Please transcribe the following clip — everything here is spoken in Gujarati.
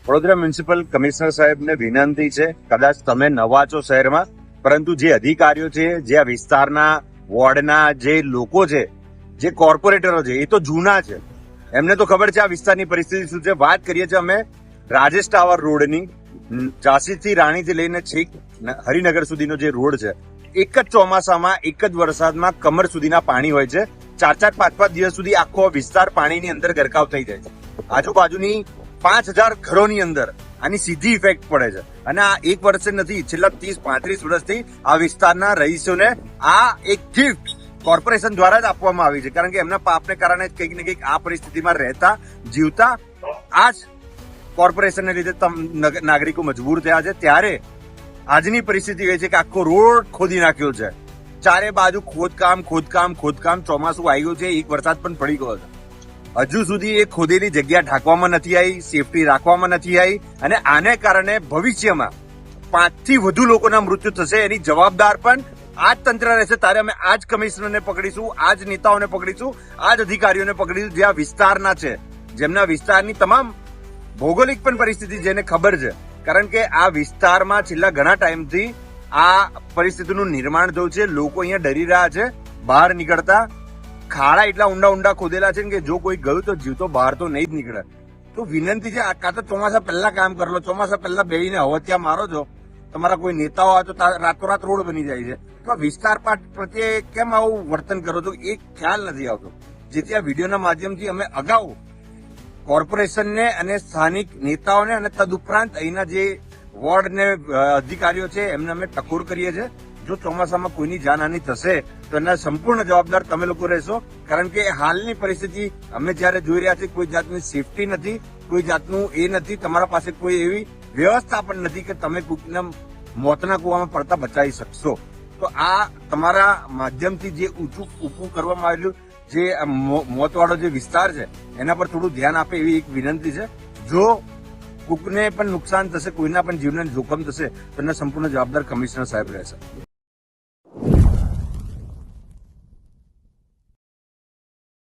વડોદરા મ્યુનિસિપલ કમિશનર સાહેબને વિનંતી છે, કદાચ તમે નવા છો શહેરમાં, પરંતુ જે અધિકારીઓ છે, જે આ વિસ્તારના વોર્ડના જે લોકો છે, જે કોર્પોરેટરો છે, એ તો જૂના છે, એમને તો ખબર છે આ વિસ્તારની પરિસ્થિતિ શું છે. વાત કરીએ છીએ અમે રાજેશ ટાવર રોડની, ઝાંસીથી રાણીથી લઈને છેક હરિનગર સુધીનો જે રોડ છે, એક જ ચોમાસામાં એક જ વરસાદમાં કમર સુધીના પાણી હોય છે. 4-5 દિવસ સુધી આખો વિસ્તાર પાણીની અંદર ગરકાવ થઈ જાય છે. આજુબાજુની 5000 ઘરોની અંદર આની સીધી ઇફેક્ટ પડે છે. અને આ એક વર્ષે નથી, છેલ્લા 30-35 વર્ષથી આ વિસ્તારના રહીશોને આ એક ગિફ્ટ કોર્પોરેશન દ્વારા જ આપવામાં આવી છે, કારણ કે એમના પાપને કારણે કંઈક ને કંઈક આ પરિસ્થિતિમાં રહેતા જીવતા આ જ કોર્પોરેશનને લીધે નાગરિકો મજબૂર થયા છે. ત્યારે આજની પરિસ્થિતિ એ છે કે આખો રોડ ખોદી નાખ્યો છે. ચારે બાજુ ખોદકામ. ચોમાસું આવી ગયું છે, એક વરસાદ પણ પડી ગયો છે. હજુ સુધી એ ખોદેલી જગ્યા ઢાંકવામાં નથી આવી, સેફટી રાખવામાં નથી આવી, અને આને કારણે ભવિષ્યમાં 5 થી વધુ લોકોના મૃત્યુ થશે. એની જવાબદાર પણ આ જ તંત્ર રહેશે. ત્યારે અમે આ જ કમિશનરને પકડીશું, આ જ નેતાઓને પકડીશું, આ જ અધિકારીઓને પકડીશું, જે આ વિસ્તારના છે, જેમના વિસ્તારની તમામ ભૌગોલિક પણ પરિસ્થિતિ જેને ખબર છે. કારણ કે આ વિસ્તારમાં છેલ્લા ઘણા ટાઈમથી આ પરિસ્થિતિનું નિર્માણ થયું છે. લોકો અહીંયા ડરી રહ્યા છે બહાર નીકળતા. ખાડા એટલા ઊંડા ખોદેલા છે કે જો કોઈ ગયું તો જીવતો બહાર તો નહીં જ નીકળે. તો વિનંતી છે, કાં તો ચોમાસા પહેલા કામ કરી લો. ચોમાસા પહેલા બેહીને હવતિયા મારો છો, તમારા કોઈ નેતાઓ હોય તો રાતોરાત રોડ બની જાય છે. તો આ વિસ્તાર પ્રત્યે કેમ આવું વર્તન કરો છો એ ખ્યાલ નથી આવતો. જેથી આ વિડીયોના માધ્યમથી અમે અગાઉ કોર્પોરેશનને અને સ્થાનિક નેતાઓને અને તદુપરાંત અહીંના જે વોર્ડ ને અધિકારીઓ છે એમને અમે ટકોર કરીએ છીએ. જો ચોમાસામાં કોઈની જાનહાની થશે તો એના સંપૂર્ણ જવાબદાર તમે લોકો રહેશો. કારણ કે હાલની પરિસ્થિતિ અમે જયારે જોઈ રહ્યા છીએ, કોઈ જાતની સેફટી નથી, કોઈ જાતનું એ નથી, તમારા પાસે કોઈ એવી વ્યવસ્થા પણ નથી કે તમે કોઈના મોતના કૂવામાં પડતા બચાવી શકશો. તો આ તમારા માધ્યમથી જે ઊભું કરવામાં આવેલું જે મોતવાળો જે વિસ્તાર છે એના પર થોડું ધ્યાન આપે એવી એક વિનંતી છે. જો કોકને પણ નુકસાન થશે, કોઈના પણ જીવનને જોખમ થશે તો એના સંપૂર્ણ જવાબદાર કમિશનર સાહેબ રહેશે.